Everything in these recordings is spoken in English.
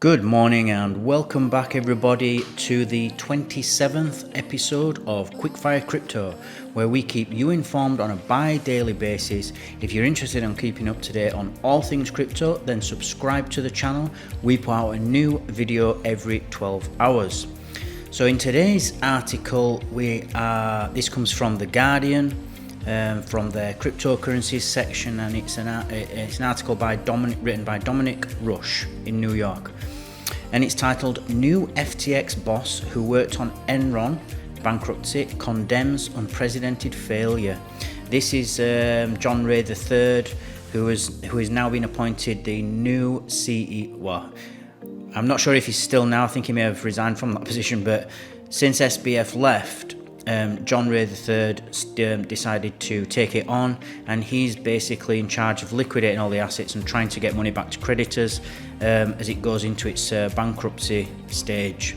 Good morning and welcome back everybody to the 27th episode of Quickfire Crypto, where we keep you informed on a bi-daily basis. If you're interested in keeping up to date on all things crypto, then subscribe to the channel. We put out a new video every 12 hours. So in today's article, this comes from The Guardian, from their cryptocurrencies section, and it's an article written by Dominic Rush in New York. And it's titled New FTX Boss Who Worked on Enron Bankruptcy Condemns Unprecedented Failure. This is John Ray III, who has now been appointed the new CEO. Well, I'm not sure if he's still now. I think he may have resigned from that position, but since SBF left, John Ray III decided to take it on, and he's basically in charge of liquidating all the assets and trying to get money back to creditors as it goes into its bankruptcy stage.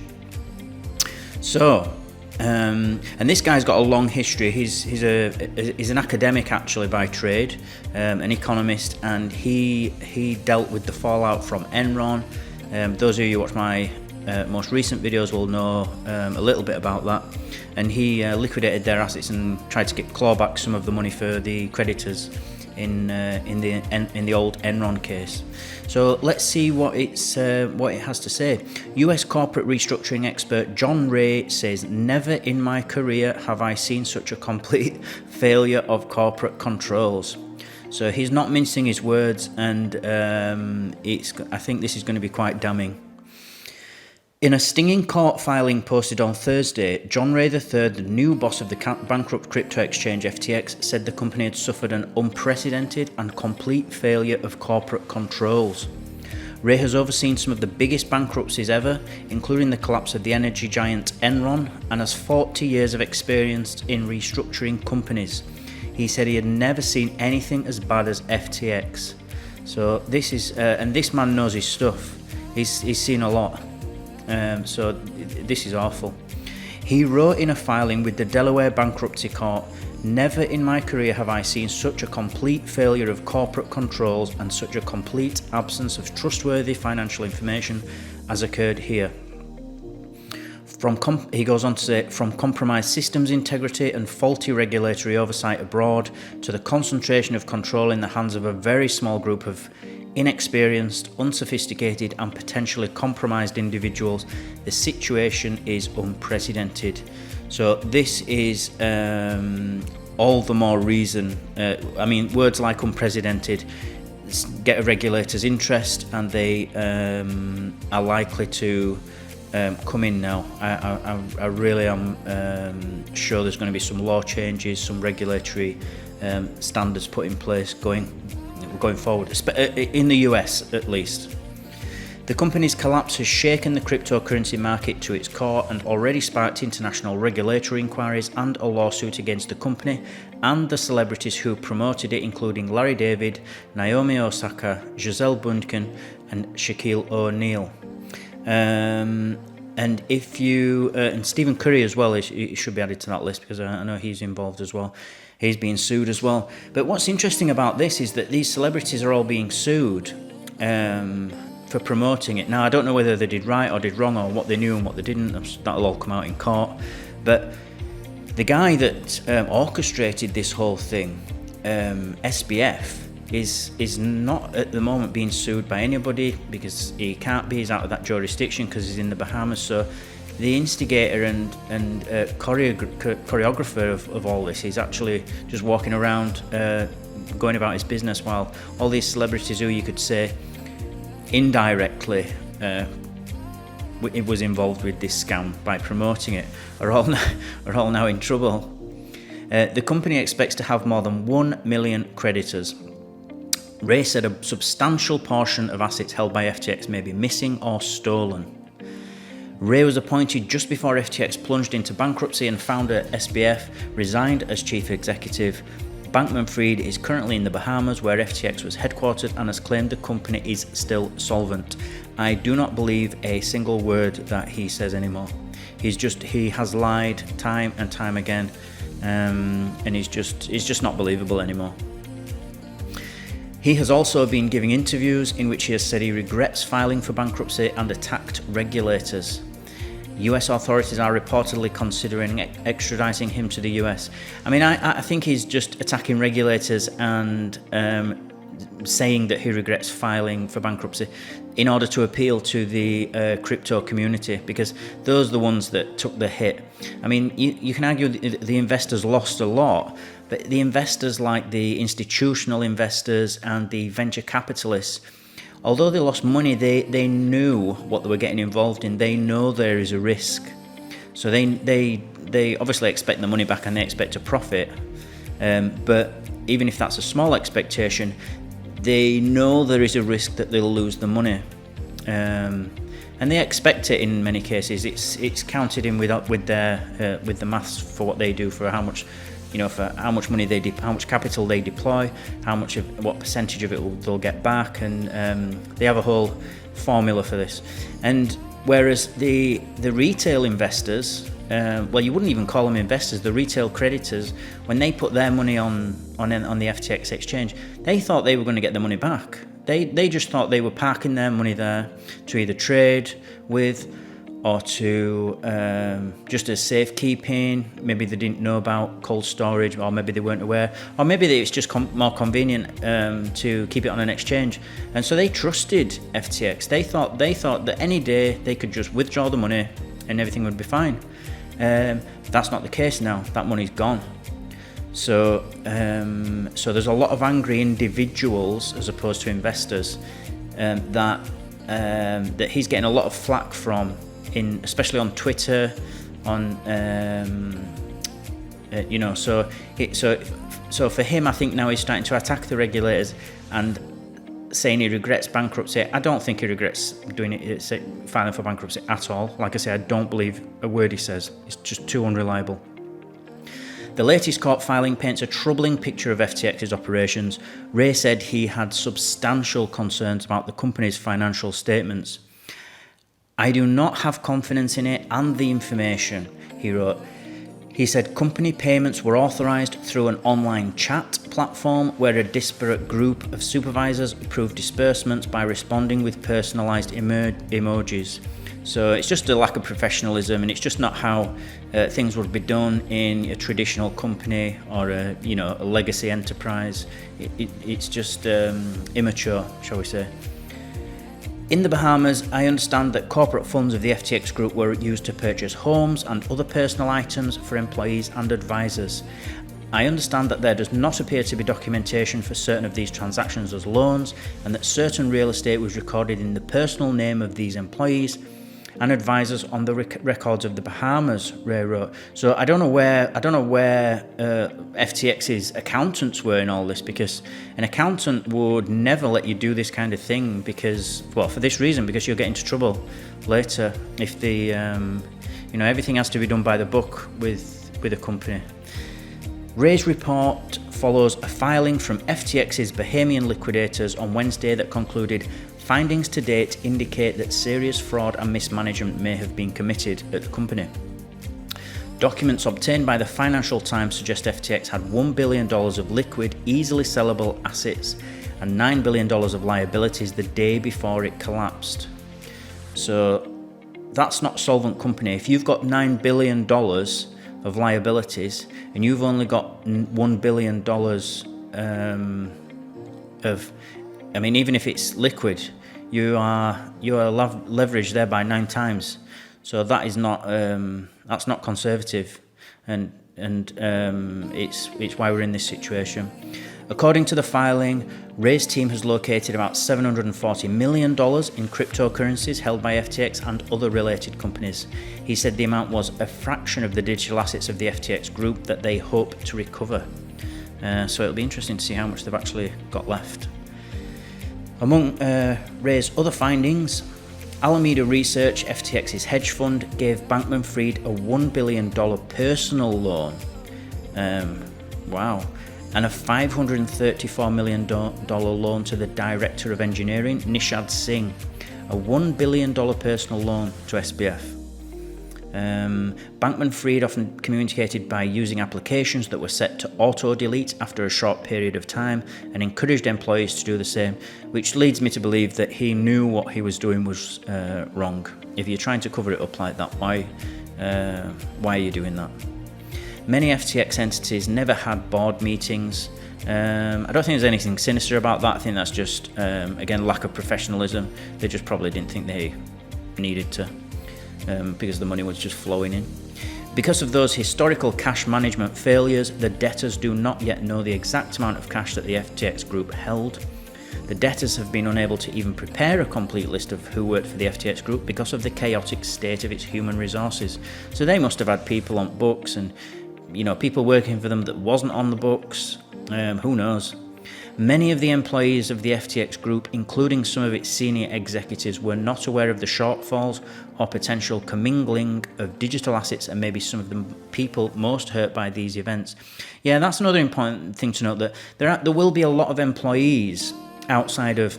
So, and this guy's got a long history. He's an academic actually by trade, an economist, and he dealt with the fallout from Enron. Those of you who watch my most recent videos will know a little bit about that. And he liquidated their assets and tried to claw back some of the money for the creditors in the old Enron case. So let's see what it has to say. U.S. corporate restructuring expert John Ray says, "Never in my career have I seen such a complete failure of corporate controls." So he's not mincing his words, and I think this is going to be quite damning. In a stinging court filing posted on Thursday, John Ray III, the new boss of the bankrupt crypto exchange FTX, said the company had suffered an unprecedented and complete failure of corporate controls. Ray has overseen some of the biggest bankruptcies ever, including the collapse of the energy giant Enron, and has 40 years of experience in restructuring companies. He said he had never seen anything as bad as FTX. So this is, and this man knows his stuff. He's seen a lot. So this is awful. He wrote in a filing with the Delaware Bankruptcy Court, "Never in my career have I seen such a complete failure of corporate controls and such a complete absence of trustworthy financial information as occurred here." He goes on to say, "From compromised systems integrity and faulty regulatory oversight abroad to the concentration of control in the hands of a very small group of inexperienced, unsophisticated and potentially compromised individuals, the situation is unprecedented." So this is all the more reason. Words like unprecedented get a regulator's interest, and they are likely to come in now. I really am sure there's going to be some law changes, some regulatory standards put in place going forward, in the US at least. The company's collapse has shaken the cryptocurrency market to its core and already sparked international regulatory inquiries and a lawsuit against the company and the celebrities who promoted it, including Larry David, Naomi Osaka, Gisele Bündchen and Shaquille O'Neal. And and Stephen Curry as well, he should be added to that list because I know he's involved as well. He's being sued as well. But what's interesting about this is that these celebrities are all being sued for promoting it. Now, I don't know whether they did right or did wrong or what they knew and what they didn't. That'll all come out in court. But the guy that orchestrated this whole thing, SBF, is not at the moment being sued by anybody because he can't be. He's out of that jurisdiction because he's in the Bahamas. So the instigator and choreographer of all this is actually just walking around, going about his business, while all these celebrities who you could say indirectly was involved with this scam by promoting it are all now in trouble. The company expects to have more than 1 million creditors. Ray said a substantial portion of assets held by FTX may be missing or stolen. Ray was appointed just before FTX plunged into bankruptcy, and founder SBF resigned as chief executive. Bankman-Fried is currently in the Bahamas, where FTX was headquartered, and has claimed the company is still solvent. I do not believe a single word that he says anymore. He has lied time and time again, and he's just not believable anymore. He has also been giving interviews in which he has said he regrets filing for bankruptcy and attacked regulators. US authorities are reportedly considering extraditing him to the US. I mean, I think he's just attacking regulators and saying that he regrets filing for bankruptcy in order to appeal to the crypto community, because those are the ones that took the hit. I mean, you can argue the investors lost a lot, but the investors, like the institutional investors and the venture capitalists, although they lost money, they knew what they were getting involved in. They know there is a risk. So they obviously expect the money back and they expect a profit. But even if that's a small expectation, they know there is a risk that they'll lose the money. And they expect it in many cases. It's counted in with the maths for what they do, for how much, for how much money how much capital they deploy, what percentage of it they'll get back, and they have a whole formula for this. And whereas the retail investors, well, you wouldn't even call them investors, the retail creditors, when they put their money on the FTX exchange, they thought they were going to get the money back. They just thought they were parking their money there to either trade with or to just as safekeeping. Maybe they didn't know about cold storage, or maybe they weren't aware, or maybe it's just more convenient to keep it on an exchange. And so they trusted FTX. They thought that any day they could just withdraw the money and everything would be fine. That's not the case now. That money's gone. So there's a lot of angry individuals as opposed to investors that he's getting a lot of flack from, especially on Twitter, so for him, I think now he's starting to attack the regulators and saying he regrets bankruptcy. I don't think he regrets filing for bankruptcy at all. Like I say, I don't believe a word he says. It's just too unreliable. The latest court filing paints a troubling picture of FTX's operations. Ray said he had substantial concerns about the company's financial statements. I do not have confidence in it and the information, he wrote. He said company payments were authorised through an online chat platform where a disparate group of supervisors approved disbursements by responding with personalised emojis. So it's just a lack of professionalism, and it's just not how things would be done in a traditional company or a legacy enterprise. It's just immature, shall we say. In the Bahamas, I understand that corporate funds of the FTX group were used to purchase homes and other personal items for employees and advisors. I understand that there does not appear to be documentation for certain of these transactions as loans, and that certain real estate was recorded in the personal name of these employees and advisors on the records of the Bahamas, Ray wrote. So I don't know where FTX's accountants were in all this, because an accountant would never let you do this kind of thing for this reason, because you'll get into trouble later if everything has to be done by the book with a company. Ray's report follows a filing from FTX's Bahamian liquidators on Wednesday that concluded findings to date indicate that serious fraud and mismanagement may have been committed at the company. Documents obtained by the Financial Times suggest FTX had $1 billion of liquid, easily sellable assets and $9 billion of liabilities the day before it collapsed. So that's not a solvent company. If you've got $9 billion of liabilities and you've only got $1 billion even if it's liquid, you are leveraged there by 9 times. So that is not that's not conservative, and it's why we're in this situation. According to the filing, Ray's team has located about $740 million in cryptocurrencies held by FTX and other related companies. He said the amount was a fraction of the digital assets of the FTX group that they hope to recover. So it'll be interesting to see how much they've actually got left. Among Ray's other findings, Alameda Research, FTX's hedge fund, gave Bankman-Fried a $1 billion personal loan. Wow. And a $534 million loan to the Director of Engineering, Nishad Singh. A $1 billion personal loan to SBF. Bankman-Fried often communicated by using applications that were set to auto-delete after a short period of time and encouraged employees to do the same, which leads me to believe that he knew what he was doing was wrong. If you're trying to cover it up like that, why are you doing that? Many FTX entities never had board meetings. I don't think there's anything sinister about that. I think that's just, again, lack of professionalism. They just probably didn't think they needed to. Because the money was just flowing in. Because of those historical cash management failures, the debtors do not yet know the exact amount of cash that the FTX group held. The debtors have been unable to even prepare a complete list of who worked for the FTX group because of the chaotic state of its human resources. So they must have had people on books and, people working for them that wasn't on the books. Who knows? Many of the employees of the FTX group, including some of its senior executives, were not aware of the shortfalls or potential commingling of digital assets and maybe some of the people most hurt by these events. Yeah, that's another important thing to note, that there will be a lot of employees outside of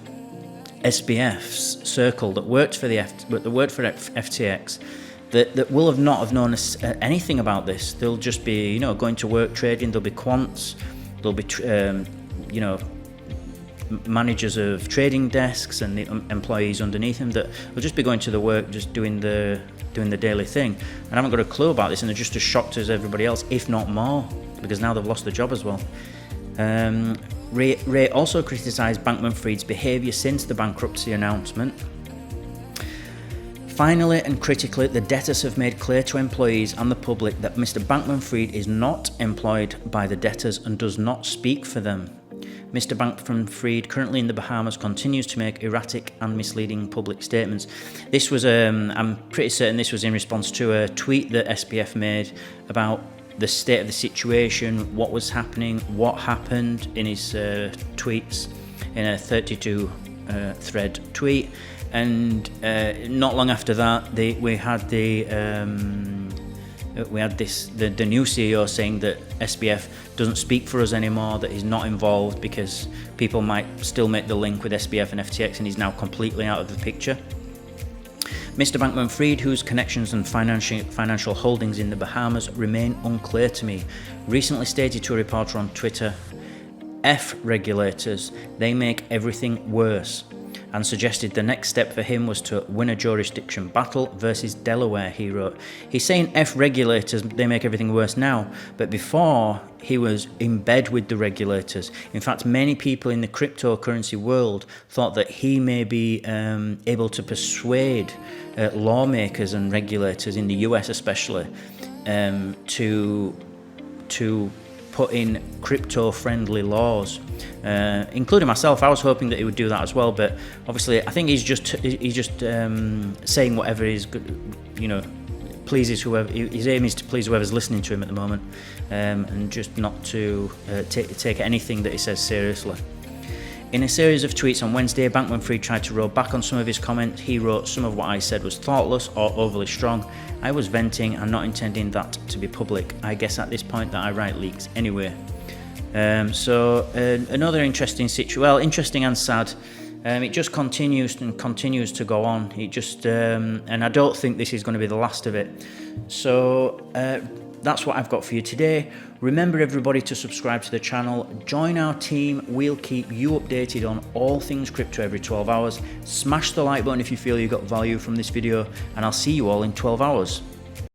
SBF's circle that worked for FTX that will not have known anything about this. They'll just be, going to work trading. There'll be quants. There'll be managers of trading desks and the employees underneath them that will just be going to the work, just doing the daily thing, and haven't got a clue about this, and they're just as shocked as everybody else, if not more, because now they've lost their job as well. Ray also criticised Bankman-Fried's behaviour since the bankruptcy announcement. Finally and critically, the debtors have made clear to employees and the public that Mr. Bankman-Fried is not employed by the debtors and does not speak for them. Mr. Bankman-Fried, currently in the Bahamas, continues to make erratic and misleading public statements. This was, I'm pretty certain this was in response to a tweet that SBF made about the state of the situation, what was happening, what happened in his tweets, in a 32 thread tweet. And not long after that, we had the new CEO saying that SBF doesn't speak for us anymore, that he's not involved because people might still make the link with SBF and FTX, and he's now completely out of the picture. Mr. Bankman-Fried, whose connections and financial holdings in the Bahamas remain unclear to me, recently stated to a reporter on Twitter, "F regulators, they make everything worse," and suggested the next step for him was to win a jurisdiction battle versus Delaware, he wrote. He's saying F regulators, they make everything worse now, but before he was in bed with the regulators. In fact, many people in the cryptocurrency world thought that he may be able to persuade lawmakers and regulators in the US especially to put in crypto-friendly laws, including myself. I was hoping that he would do that as well, but obviously I think he's just saying whatever is good, pleases whoever. His aim is to please whoever's listening to him at the moment, and just not to take anything that he says seriously. In a series of tweets on Wednesday, Bankman-Fried tried to roll back on some of his comments. He wrote, "Some of what I said was thoughtless or overly strong. I was venting and not intending that to be public. I guess at this point that I write leaks anyway." Another interesting situation. Well, interesting and sad. It just continues to go on. It just, and I don't think this is going to be the last of it. So that's what I've got for you today. Remember, everybody, to subscribe to the channel. Join our team. We'll keep you updated on all things crypto every 12 hours. Smash the like button if you feel you got value from this video, and I'll see you all in 12 hours.